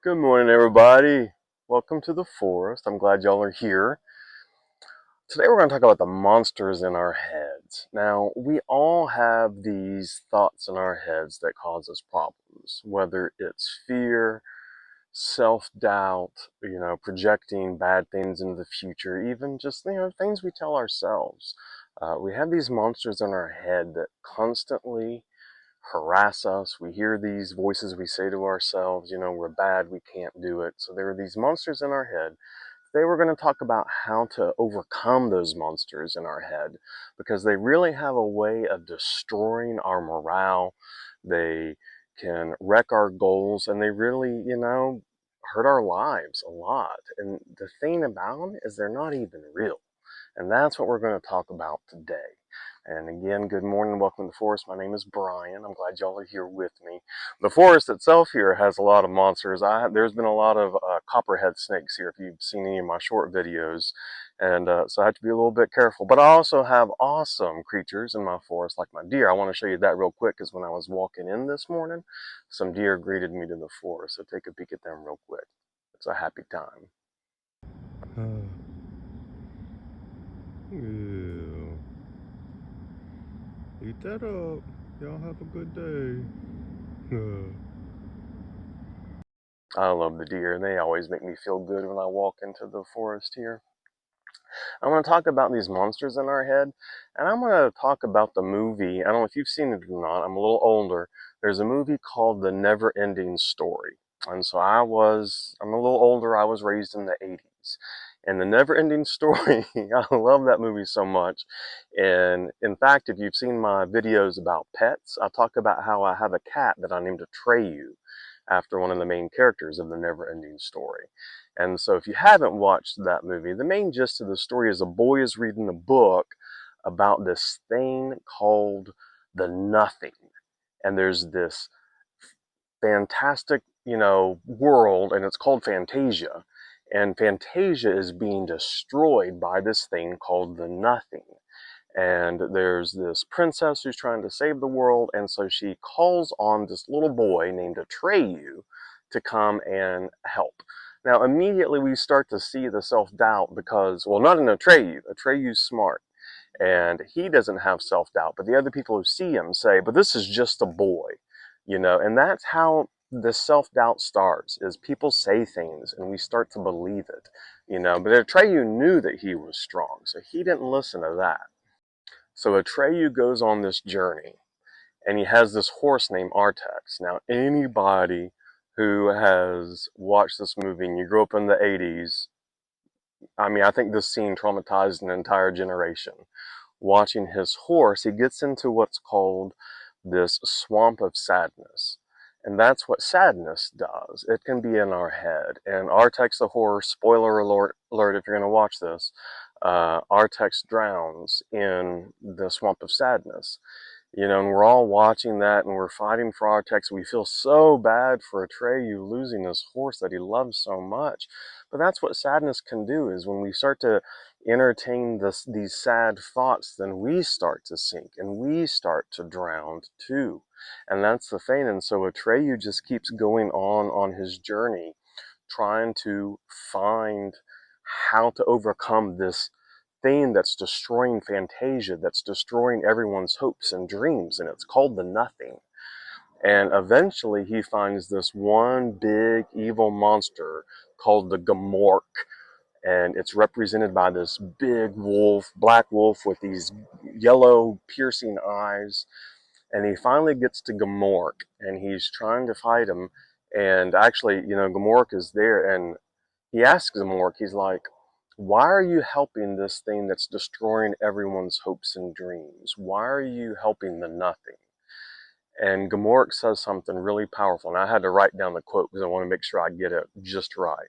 Good morning, everybody. Welcome to the forest. I'm glad y'all are here. Today, we're going to talk about the monsters in our heads. Now, we all have these thoughts in our heads that cause us problems, whether it's fear, self doubt, projecting bad things into the future, even just, things we tell ourselves. We have these monsters in our head that constantly harass us. We hear these voices we say to ourselves, we're bad, we can't do it. So there are these monsters in our head. Today we're going to talk about how to overcome those monsters in our head because they really have a way of destroying our morale. They can wreck our goals and they really, hurt our lives a lot. And the thing about them is they're not even real. And that's what we're going to talk about today. And again, good morning, welcome to the forest. My name is Brian. I'm glad y'all are here with me. The forest itself here has a lot of monsters. There's been a lot of copperhead snakes here if you've seen any of my short videos. And so I have to be a little bit careful. But I also have awesome creatures in my forest like my deer. I want to show you that real quick because when I was walking in this morning, some deer greeted me to the forest. So take a peek at them real quick. It's a happy time. Yeah. Eat that up. Y'all have a good day. I love the deer. They always make me feel good when I walk into the forest here. I'm going to talk about these monsters in our head, and I'm going to talk about the movie. I don't know if you've seen it or not. I'm a little older. There's a movie called The Never Ending Story. And so I'm a little older. I was raised in the 80s. And The Never Ending Story, I love that movie so much. And in fact, if you've seen my videos about pets, I talk about how I have a cat that I named Atreyu after one of the main characters of The Never Ending Story. And so if you haven't watched that movie, the main gist of the story is a boy is reading a book about this thing called the Nothing. And there's this fantastic, world, and it's called Fantasia. And Fantasia is being destroyed by this thing called the Nothing. And there's this princess who's trying to save the world, and so she calls on this little boy named Atreyu to come and help. Now, immediately we start to see the self-doubt because, well, not in Atreyu. Atreyu's smart, and he doesn't have self-doubt, but the other people who see him say, but this is just a boy, and that's how the self-doubt starts, is people say things and we start to believe it, but Atreyu knew that he was strong, so he didn't listen to that. So Atreyu goes on this journey, and he has this horse named Artax. Now, anybody who has watched this movie and you grew up in the 80s, I think this scene traumatized an entire generation. Watching his horse, he gets into what's called this swamp of sadness. And that's what sadness does. It can be in our head. And Artax the horse, spoiler alert if you're going to watch this, Artax drowns in the swamp of sadness. And we're all watching that and we're fighting for Artax. We feel so bad for Atreyu losing this horse that he loves so much. But that's what sadness can do, is when we start to entertain these sad thoughts, then we start to sink and we start to drown too. And that's the thing. And so Atreyu just keeps going on his journey, trying to find how to overcome this thing that's destroying Fantasia, that's destroying everyone's hopes and dreams, and it's called the Nothing. And eventually he finds this one big evil monster called the Gamork, and it's represented by this big wolf, black wolf with these yellow piercing eyes. And he finally gets to Gamork, and he's trying to fight him. And actually, Gamork is there, and he asks Gamork, he's like, why are you helping this thing that's destroying everyone's hopes and dreams? Why are you helping the Nothing? And Gamork says something really powerful, and I had to write down the quote because I want to make sure I get it just right.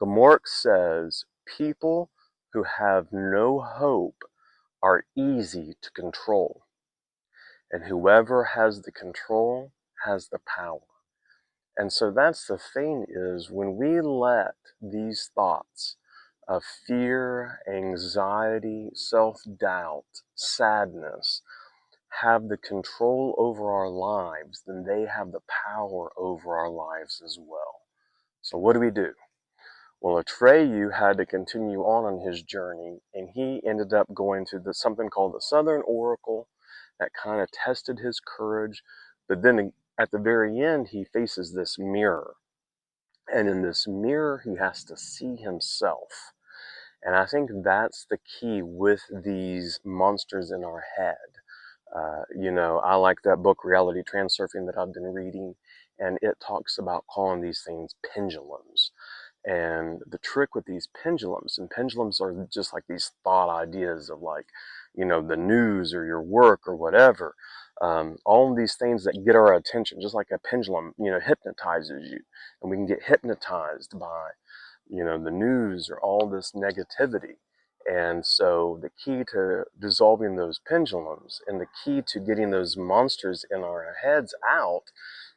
Gamork says, people who have no hope are easy to control, and whoever has the control has the power. And so that's the thing, is when we let these thoughts of fear, anxiety, self-doubt, sadness have the control over our lives, then they have the power over our lives as well. So what do we do? Well, Atreyu had to continue on his journey, and he ended up going to something called the Southern Oracle that kind of tested his courage. But then at the very end, he faces this mirror. And in this mirror, he has to see himself. And I think that's the key with these monsters in our head. I like that book, Reality Transurfing, that I've been reading, and it talks about calling these things pendulums. And the trick with these pendulums, and pendulums are just like these thought ideas of like, the news or your work or whatever. All of these things that get our attention, just like a pendulum, hypnotizes you. And we can get hypnotized by, the news or all this negativity. And so the key to dissolving those pendulums and the key to getting those monsters in our heads out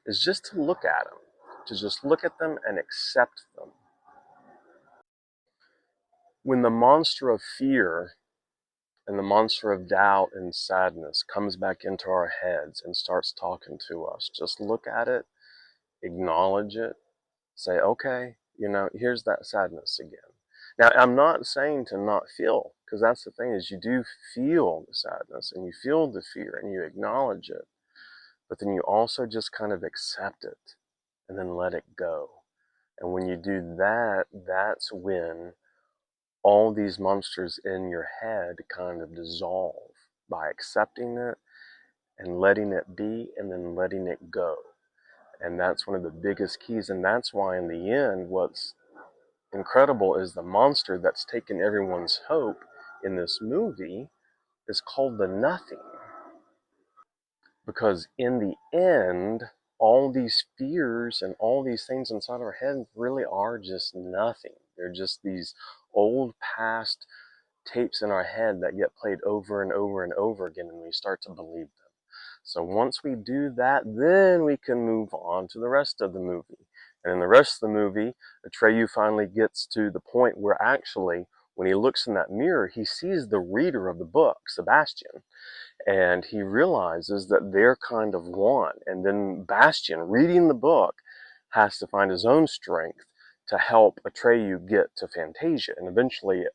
is just to look at them, to just look at them and accept them. When the monster of fear and the monster of doubt and sadness comes back into our heads and starts talking to us, just look at it, acknowledge it, say, okay, here's that sadness again. Now, I'm not saying to not feel, because that's the thing is you do feel the sadness and you feel the fear and you acknowledge it, but then you also just kind of accept it and then let it go. And when you do that, that's when all these monsters in your head kind of dissolve by accepting it and letting it be and then letting it go. And that's one of the biggest keys. And that's why in the end, what's incredible is the monster that's taken everyone's hope in this movie is called the Nothing. Because in the end, all these fears and all these things inside our head really are just nothing. They're just these old past tapes in our head that get played over and over and over again, and we start to believe them. So once we do that, then we can move on to the rest of the movie. And in the rest of the movie, Atreyu finally gets to the point where actually, when he looks in that mirror, he sees the reader of the book, Sebastian, and he realizes that they're kind of one. And then Bastian, reading the book, has to find his own strength to help Atreyu get to Fantasia. And eventually,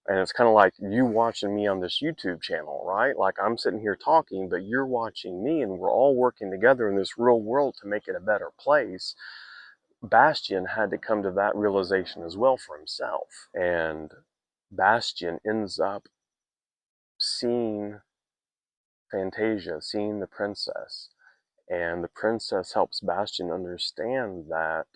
and it's kind of like you watching me on this YouTube channel, right? Like I'm sitting here talking, but you're watching me, and we're all working together in this real world to make it a better place. Bastian had to come to that realization as well for himself. And Bastian ends up seeing Fantasia, seeing the princess. And the princess helps Bastian understand that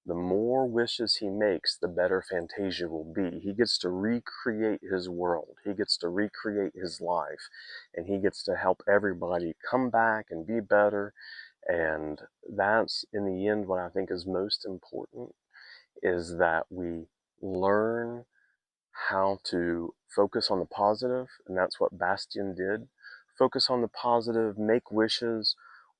the more wishes he makes, the better Fantasia will be. He gets to recreate his world. He gets to recreate his life. And he gets to help everybody come back and be better. And that's, in the end, what I think is most important, is that we learn how to focus on the positive, and that's what Bastian did. Focus on the positive, make wishes,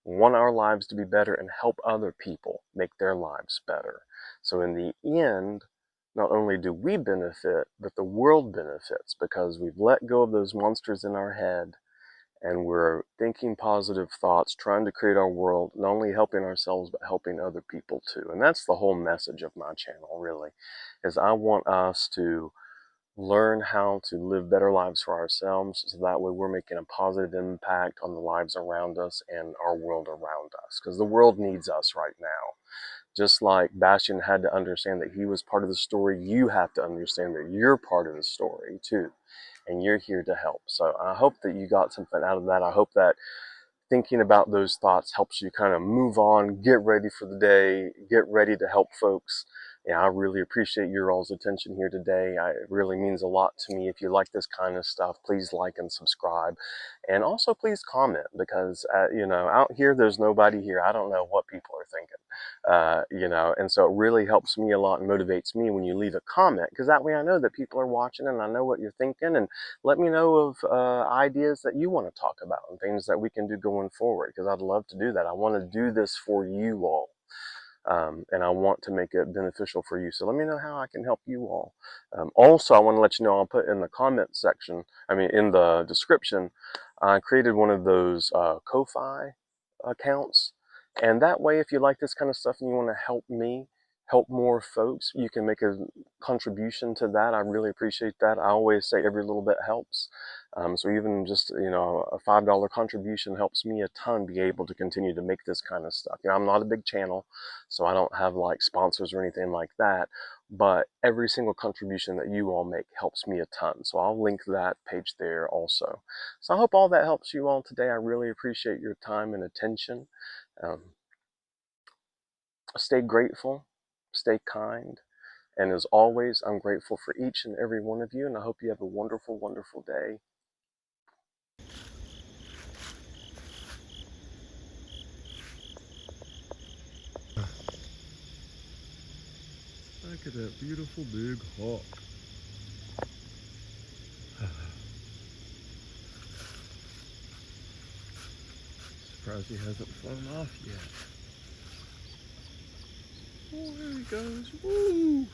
want our lives to be better, and help other people make their lives better. So in the end, not only do we benefit, but the world benefits because we've let go of those monsters in our head and we're thinking positive thoughts, trying to create our world, not only helping ourselves, but helping other people too. And that's the whole message of my channel, really, is I want us to learn how to live better lives for ourselves so that way we're making a positive impact on the lives around us and our world around us, because the world needs us right now. Just like Bastian had to understand that he was part of the story, you have to understand that you're part of the story too, and you're here to help. So I hope that you got something out of that. I hope that thinking about those thoughts helps you kind of move on, get ready for the day, get ready to help folks. Yeah, I really appreciate your all's attention here today. It really means a lot to me. If you like this kind of stuff, please like and subscribe. And also please comment because, out here, there's nobody here. I don't know what people are thinking, and so it really helps me a lot and motivates me when you leave a comment, because that way I know that people are watching and I know what you're thinking, and let me know of ideas that you want to talk about and things that we can do going forward, because I'd love to do that. I want to do this for you all. And I want to make it beneficial for you. So let me know how I can help you all. Also, I want to let you know, I'll put in the comment section, in the description, I created one of those Ko-Fi accounts. And that way, if you like this kind of stuff and you want to help me help more folks, you can make a contribution to that. I really appreciate that. I always say every little bit helps. So even just, a $5 contribution helps me a ton be able to continue to make this kind of stuff. I'm not a big channel, so I don't have like sponsors or anything like that, but every single contribution that you all make helps me a ton. So I'll link that page there also. So I hope all that helps you all today. I really appreciate your time and attention. Um, Stay grateful, stay kind, and as always, I'm grateful for each and every one of you, and I hope you have a wonderful, wonderful day. Look at that beautiful big hawk. Surprised he hasn't flown off yet. Oh, there he goes. Woo!